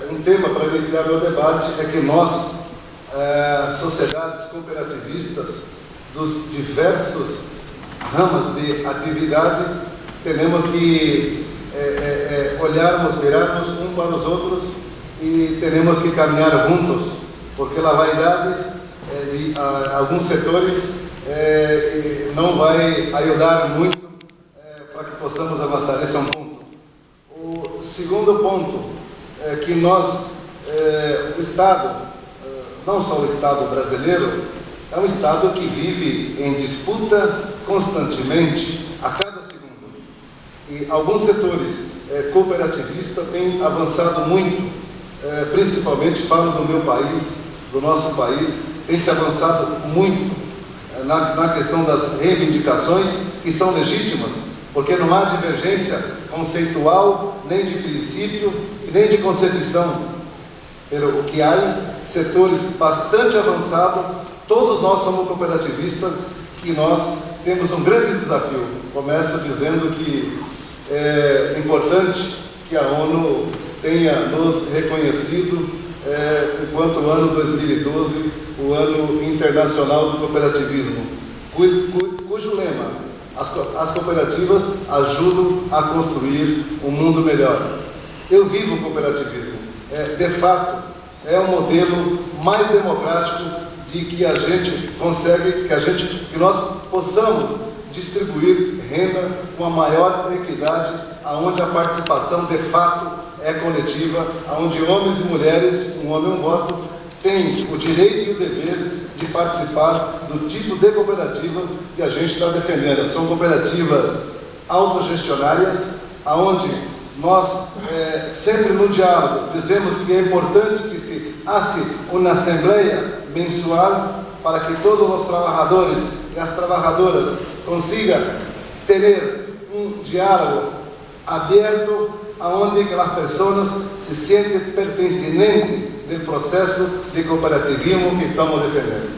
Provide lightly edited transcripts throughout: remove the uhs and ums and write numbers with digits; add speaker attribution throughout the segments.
Speaker 1: Um tema para iniciar meu debate é que nós, sociedades cooperativistas dos diversos ramas de atividade, temos que virarmos um para os outros e temos que caminhar juntos, porque a vaidade de alguns setores não vai ajudar muito para que possamos avançar. Esse é um ponto. O segundo ponto é que nós, o Estado, não só o Estado brasileiro, é um Estado que vive em disputa constantemente, a cada segundo. E alguns setores cooperativistas têm avançado muito, principalmente, falo do meu país, do nosso país, tem se avançado muito na questão das reivindicações, que são legítimas, porque não há divergência conceitual, nem de princípio, nem de concepção. O que há setores bastante avançados, todos nós somos cooperativistas, que nós temos um grande desafio. Começo dizendo que é importante que a ONU tenha nos reconhecido enquanto o ano 2012, o ano internacional do cooperativismo, cujo lema, as cooperativas ajudam a construir um mundo melhor. Eu vivo o cooperativismo. De fato, é um modelo mais democrático de que a gente consegue, que nós possamos distribuir renda com a maior equidade, aonde a participação de fato é coletiva, aonde homens e mulheres, um homem e um voto, têm o direito e o dever de participar do tipo de cooperativa que a gente está defendendo. São cooperativas autogestionárias, aonde nós, sempre no diálogo, dizemos que é importante que se haja uma assembleia mensual para que todos os trabalhadores e as trabalhadoras consigam ter um diálogo aberto, onde as pessoas se sentem pertencentes do processo de cooperativismo que estamos defendendo.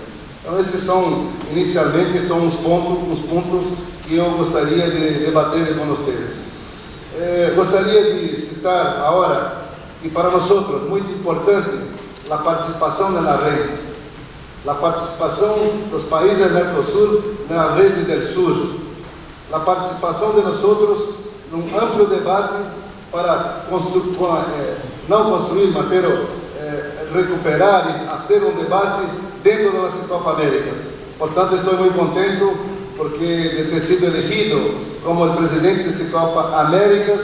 Speaker 1: Então, esses são, inicialmente, são os pontos que eu gostaria de debater com vocês. Gostaria de citar agora que para nós muito importante a participação na rede, a participação dos países do Mercosul na rede do Sul, a participação de nós num amplo debate para não construir, mas recuperar e fazer um debate dentro das Copa Américas. Portanto, estou muito contente porque de ter sido elegido como o presidente de Copa Américas,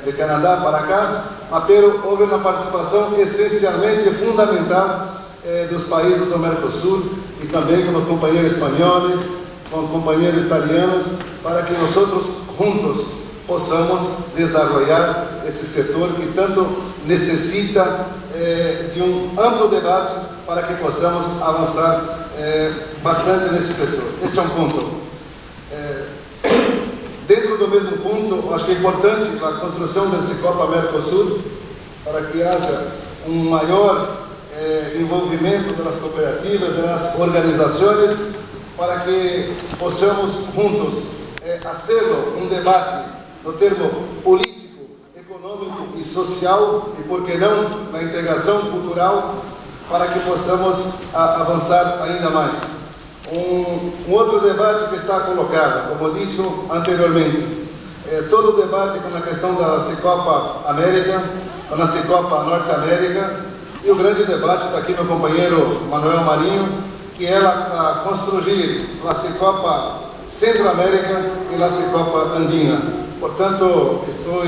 Speaker 1: de Canadá para cá, mas houve uma participação essencialmente fundamental dos países do Mercosul e também com os companheiros espanhóis, com os companheiros italianos, para que nós juntos possamos desenvolver esse setor que tanto necessita de um amplo debate para que possamos avançar bastante nesse setor. Esse é um ponto. Dentro do mesmo ponto, acho que é importante a construção da Copa Mercosul para que haja um maior envolvimento das cooperativas, das organizações, para que possamos juntos fazer um debate no termo político, econômico e social, e por que não na integração cultural, para que possamos avançar ainda mais. Um outro debate que está colocado, como dito anteriormente, todo o debate com a questão da Copa América, com a Copa Norte América, e o grande debate está aqui meu companheiro Manuel Marinho, que é construir a Copa Centro-América e a Copa Andina. Portanto, estou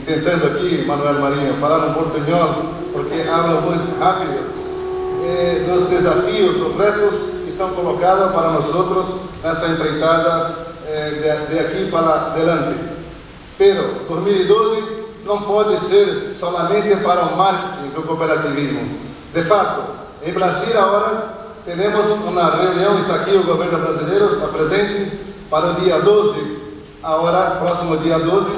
Speaker 1: tentando aqui, Manuel Marinho, falar um portunhol, porque hablo muito rápido, dos desafios, dos retos que estão colocados para nós nessa empreitada de aqui para adelante. Pero 2012 não pode ser somente para o marketing do cooperativismo. De fato, em Brasil agora temos uma reunião, está aqui o governo brasileiro, está presente, para o dia 12, agora, próximo dia 12,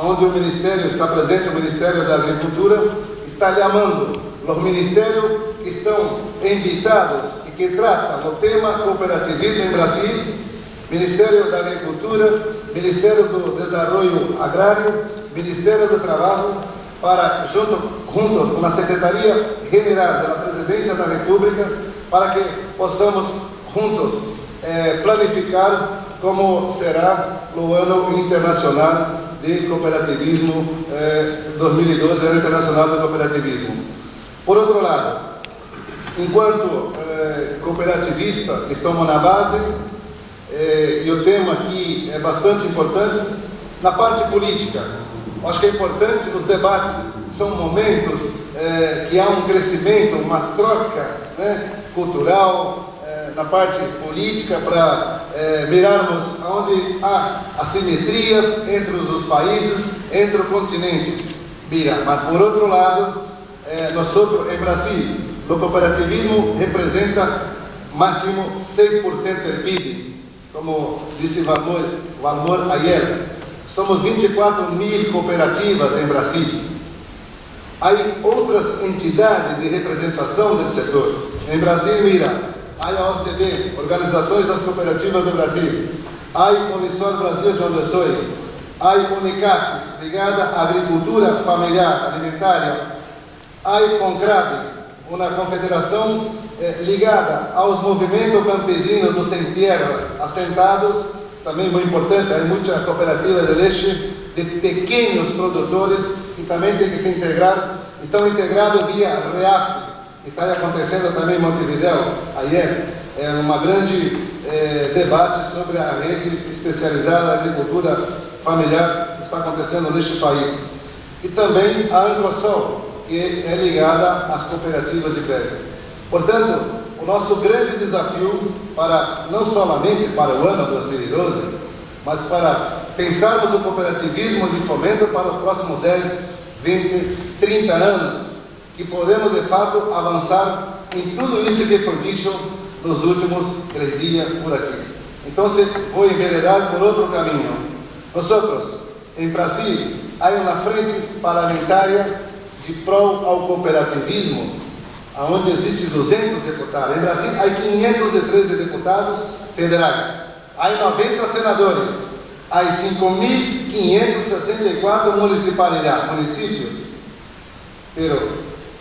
Speaker 1: onde o Ministério, está presente o Ministério da Agricultura, está chamando os ministérios que estão invitados e que tratam o tema cooperativismo em Brasil, Ministério da Agricultura, Ministério do Desenvolvimento Agrário, Ministério do Trabalho, para, junto com a Secretaria-Geral da Presidência da República, para que possamos juntos planificar como será o Ano Internacional de Cooperativismo 2012, Ano Internacional do Cooperativismo. Por outro lado, enquanto cooperativista, estamos na base, e o tema aqui é bastante importante, na parte política. Acho que é importante, os debates são momentos que há um crescimento, uma troca, né, cultural, na parte política, para mirarmos onde há assimetrias entre os países, entre o continente. Mas, por outro lado, nós, em Brasil, o cooperativismo representa máximo 6% do PIB, como disse Valmor ayer. Somos 24.000 cooperativas em Brasil. Há outras entidades de representação do setor. Em Brasil, há a OCB, Organizações das Cooperativas do Brasil. Há a Unisol Brasil, de onde eu sou. Há a Unicafes, ligada à agricultura familiar, alimentar. Há a CONCRAB, uma confederação ligada aos movimentos campesinos do sem terra, assentados. Também muito importante, há muitas cooperativas de leite de pequenos produtores que também têm que se integrar, estão integrados via REAF, está acontecendo também em Montevideo, ayer, uma grande debate sobre a rede especializada da agricultura familiar que está acontecendo neste país. E também a Ancrosol, que é ligada às cooperativas de crédito. Portanto, o nosso grande desafio, não somente para o ano 2012, mas para pensarmos o cooperativismo de fomento para os próximos 10, 20, 30 anos, que podemos de fato avançar em tudo isso que foi dito nos últimos 3 dias por aqui. Então, vou enveredar por outro caminho. Nós, em Brasil, há uma frente parlamentar de prol ao cooperativismo, onde existem 200 deputados. Em Brasil, há 513 deputados federais. Há 90 senadores. Há 5.564 municípios. Mas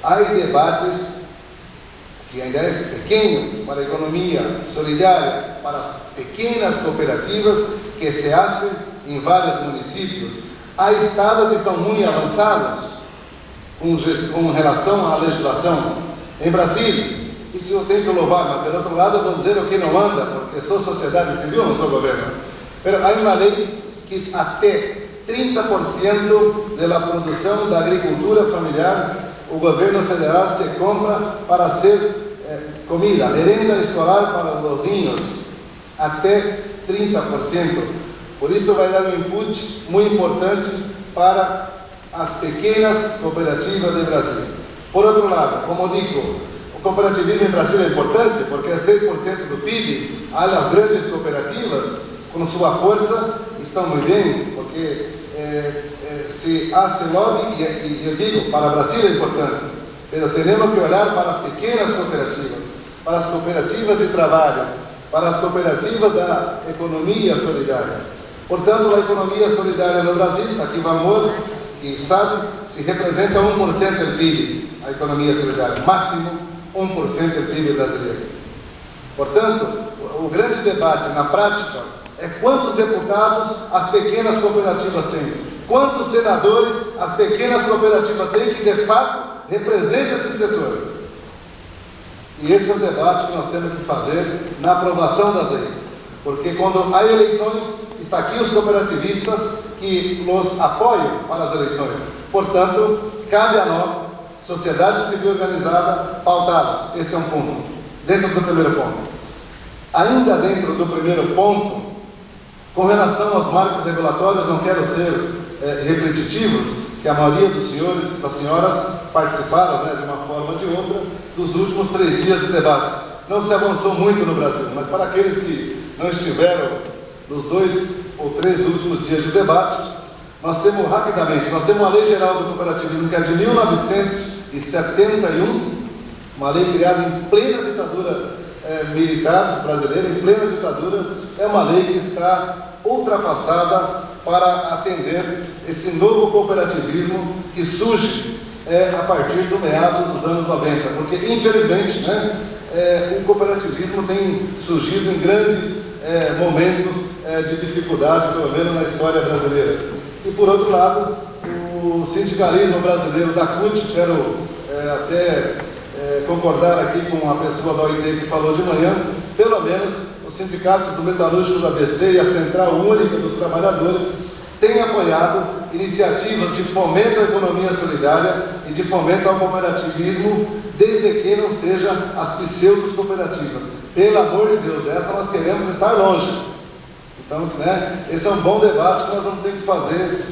Speaker 1: há debates que ainda é pequeno para a economia solidária, para as pequenas cooperativas que se fazem em vários municípios. Há estados que estão muito avançados com relação à legislação. Em Brasil, isso eu tenho que louvar, mas, pelo outro lado, eu vou dizer o que não anda, porque sou sociedade civil, não sou governo. Mas há uma lei que até 30% da produção da agricultura familiar, o governo federal se compra para ser comida, merenda escolar para os niños, até 30%. Por isso vai dar um input muito importante para as pequenas cooperativas do Brasil. Por outro lado, como digo, o cooperativismo em Brasil é importante porque é 6% do PIB. As grandes cooperativas, com sua força, estão muito bem, porque se hace lobby, e eu digo, para o Brasil é importante, mas temos que olhar para as pequenas cooperativas, para as cooperativas de trabalho, para as cooperativas da economia solidária. Portanto, a economia solidária no Brasil, aqui Valmor, que sabe, se representa 1% do PIB. A economia solidária, máximo 1% do PIB brasileiro. Portanto, o grande debate na prática é quantos deputados as pequenas cooperativas têm, quantos senadores as pequenas cooperativas têm que de fato representam esse setor. E esse é o debate que nós temos que fazer na aprovação das leis, porque quando há eleições, está aqui os cooperativistas que nos apoiam para as eleições. Portanto, cabe a nós, sociedade civil organizada, pautá-los. Esse é um ponto. Dentro do primeiro ponto. Ainda dentro do primeiro ponto, com relação aos marcos regulatórios, não quero ser repetitivos, que a maioria dos senhores e das senhoras participaram, de uma forma ou de outra, dos últimos 3 dias de debates. Não se avançou muito no Brasil, mas para aqueles que não estiveram nos 2 ou 3 últimos dias de debate, nós temos rapidamente, nós temos a Lei Geral do Cooperativismo, que é de 1971, uma lei criada em plena ditadura militar brasileira, em plena ditadura, é uma lei que está ultrapassada para atender esse novo cooperativismo que surge a partir do meados dos anos 90, porque infelizmente, né, o cooperativismo tem surgido em grandes momentos de dificuldade, pelo menos na história brasileira. E por outro lado, o sindicalismo brasileiro da CUT, quero até concordar aqui com a pessoa da OIT que falou de manhã, pelo menos os sindicatos do Metalúrgico do ABC e a Central Única dos Trabalhadores têm apoiado iniciativas de fomento à economia solidária e de fomento ao cooperativismo, desde que não sejam as pseudos cooperativas. Pelo amor de Deus, essa nós queremos estar longe. Então, né, esse é um bom debate que nós vamos ter que fazer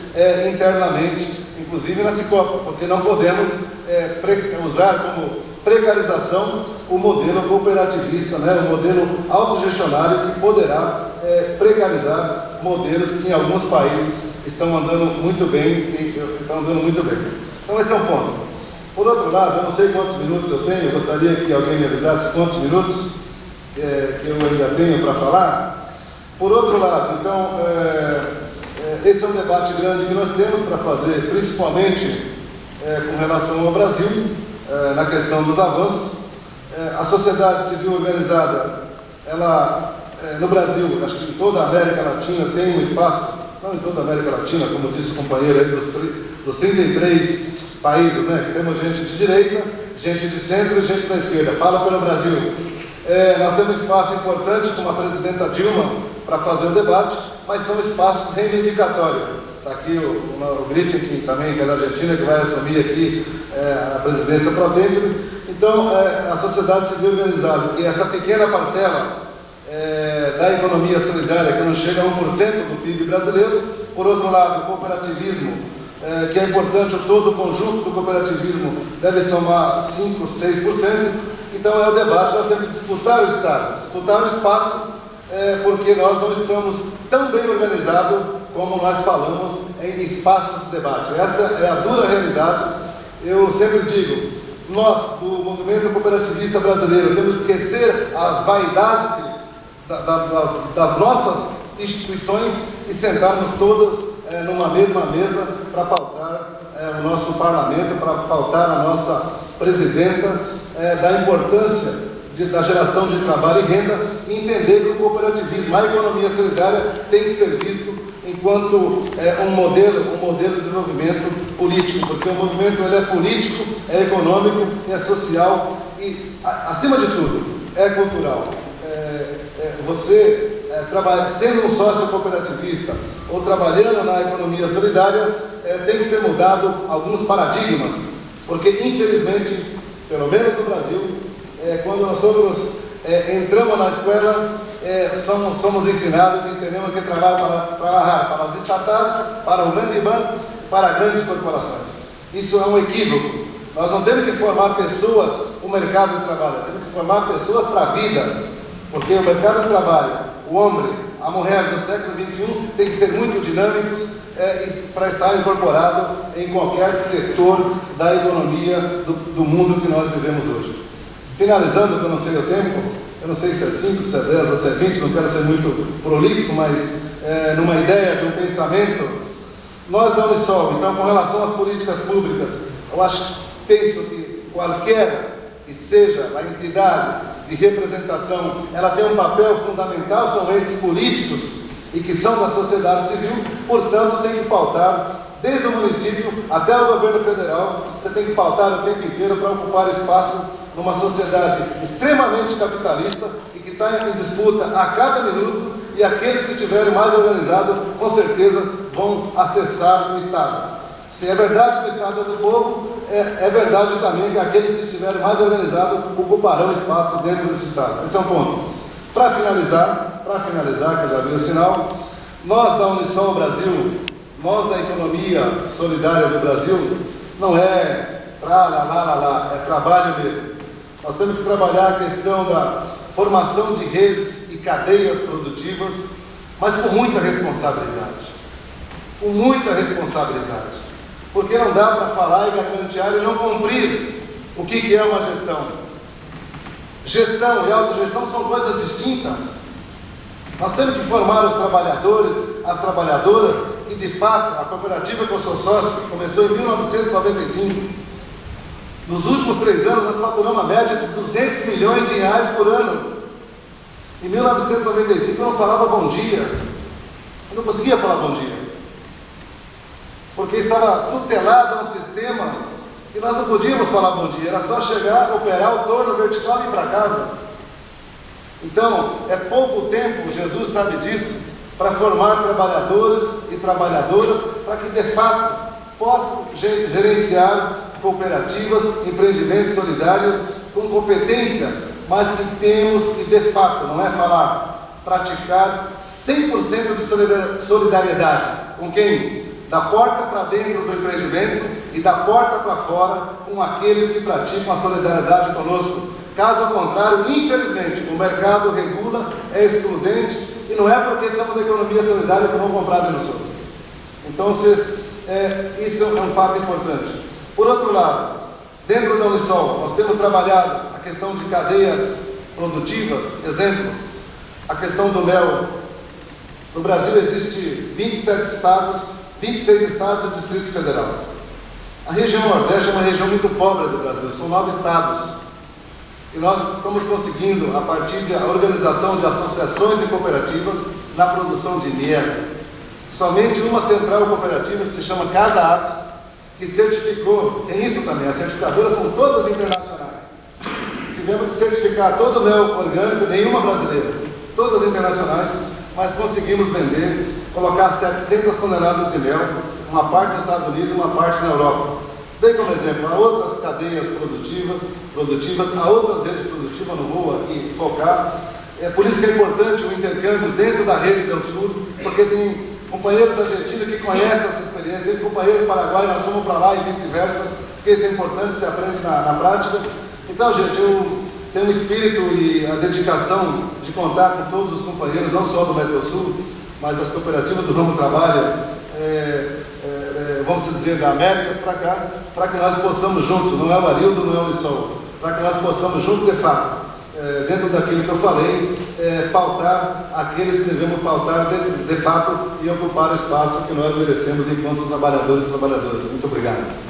Speaker 1: internamente, inclusive na Cicopa, porque não podemos usar como precarização o modelo cooperativista, né, o modelo autogestionário que poderá precarizar modelos que em alguns países estão andando muito bem. Então esse é um ponto. Por outro lado, eu não sei quantos minutos eu tenho, eu gostaria que alguém me avisasse quantos minutos que eu ainda tenho para falar. Por outro lado, então, esse é um debate grande que nós temos para fazer, principalmente com relação ao Brasil, na questão dos avanços. A sociedade civil organizada, ela, no Brasil, acho que em toda a América Latina tem um espaço, não em toda a América Latina, como disse o companheiro aí, dos 33 países, né? Temos gente de direita, gente de centro e gente da esquerda. Fala pelo Brasil. Nós temos um espaço importante com a presidenta Dilma para fazer o debate, mas são espaços reivindicatórios. Está aqui o Griffin também, que é da Argentina, que vai assumir aqui a presidência pro tempore. Então, a sociedade civil organizada, que essa pequena parcela da economia solidária, que não chega a 1% do PIB brasileiro. Por outro lado, o cooperativismo, que é importante, todo o conjunto do cooperativismo deve somar 5%, 6%. Então é o debate, nós temos que disputar o Estado, disputar o espaço, porque nós não estamos tão bem organizados como nós falamos em espaços de debate. Essa é a dura realidade. Eu sempre digo, nós, do movimento cooperativista brasileiro, temos que esquecer as vaidades das nossas instituições e sentarmos todos numa mesma mesa para pautar o nosso parlamento, para pautar a nossa presidenta, da importância da geração de trabalho e renda, e entender que o cooperativismo, a economia solidária, tem que ser visto enquanto um modelo de desenvolvimento político, porque o movimento ele é político, é econômico, é social e, acima de tudo, é cultural. Você, sendo um sócio cooperativista ou trabalhando na economia solidária, tem que ser mudado alguns paradigmas, porque, infelizmente, pelo menos no Brasil, quando nós entramos na escola, somos ensinados que temos que trabalhar para as estatais, para os grandes bancos, para grandes corporações. Isso é um equívoco. Nós não temos que formar pessoas para o mercado de trabalho, temos que formar pessoas para a vida, porque o mercado de trabalho, o homem, a mulher do século XXI tem que ser muito dinâmicos para estar incorporado em qualquer setor da economia do mundo que nós vivemos hoje. Finalizando, que eu não sei o tempo, eu não sei se é 5, se é 10 ou se é 20, não quero ser muito prolixo, mas numa ideia de um pensamento, nós da Unisol, então, com relação às políticas públicas, penso que qualquer que seja a entidade de representação, ela tem um papel fundamental, são entes políticos e que são da sociedade civil, portanto tem que pautar, desde o município até o governo federal, você tem que pautar o tempo inteiro para ocupar espaço numa sociedade extremamente capitalista e que está em disputa a cada minuto, e aqueles que estiverem mais organizados, com certeza vão acessar o Estado. Se é verdade que o Estado é do povo, é verdade também que aqueles que estiverem mais organizados ocuparão espaço dentro desse Estado. Esse é um ponto. Para finalizar, que eu já vi o sinal, nós da Unisol Brasil, nós da economia solidária do Brasil, não é é trabalho mesmo. Nós temos que trabalhar a questão da formação de redes e cadeias produtivas, mas com muita responsabilidade. Com muita responsabilidade. Porque não dá para falar e gargantear e não cumprir o que é uma gestão. Gestão e autogestão são coisas distintas. Nós temos que formar os trabalhadores, as trabalhadoras, e de fato, a cooperativa que eu sou sócio começou em 1995. Nos últimos 3 anos, nós faturamos uma média de 200 milhões de reais por ano. Em 1995, eu não falava bom dia. Eu não conseguia falar bom dia. Porque estava tutelado a um sistema e nós não podíamos falar bom dia. Era só chegar, operar o torno vertical e ir para casa. Então, é pouco tempo, Jesus sabe disso, para formar trabalhadores e trabalhadoras para que, de fato, possam gerenciar cooperativas, empreendimentos solidários com competência, mas que temos que, de fato, não é falar, praticar 100% de solidariedade. Com quem? Da porta para dentro do empreendimento e da porta para fora com aqueles que praticam a solidariedade conosco. Caso contrário, infelizmente, o mercado regula, é excludente, e não é porque somos da economia solidária que vão comprar de nós outros. Então, isso é um fato importante. Por outro lado, dentro da Unisol, nós temos trabalhado a questão de cadeias produtivas. Exemplo, a questão do mel. No Brasil existe 27 estados, 26 estados e o Distrito Federal. A região Nordeste é uma região muito pobre do Brasil, são 9 estados. E nós estamos conseguindo, a partir da organização de associações e cooperativas, na produção de miel. Somente uma central cooperativa, que se chama Casa Apis, que certificou, tem isso também, as certificadoras são todas internacionais. Tivemos que certificar todo o mel orgânico, nenhuma brasileira, todas internacionais, mas conseguimos vender, colocar 700 toneladas de mel, uma parte nos Estados Unidos e uma parte na Europa. Dei como exemplo, há outras cadeias produtivas, há outras redes produtivas, não vou aqui focar. É por isso que é importante o intercâmbio dentro da rede Dansur, porque tem companheiros argentinos que conhecem essa experiência, tem companheiros paraguaios, nós fomos para lá e vice-versa, porque isso é importante, se aprende na prática. Então, gente, eu tenho um espírito e a dedicação de contar com todos os companheiros, não só do Mercosul, mas das cooperativas do ramo trabalho, vamos dizer, da Américas para cá, para que nós possamos juntos, não é o Arildo, não é o Unisol, para que nós possamos juntos, de fato, dentro daquilo que eu falei, pautar aqueles que devemos pautar de fato e ocupar o espaço que nós merecemos enquanto trabalhadores e trabalhadoras. Muito obrigado.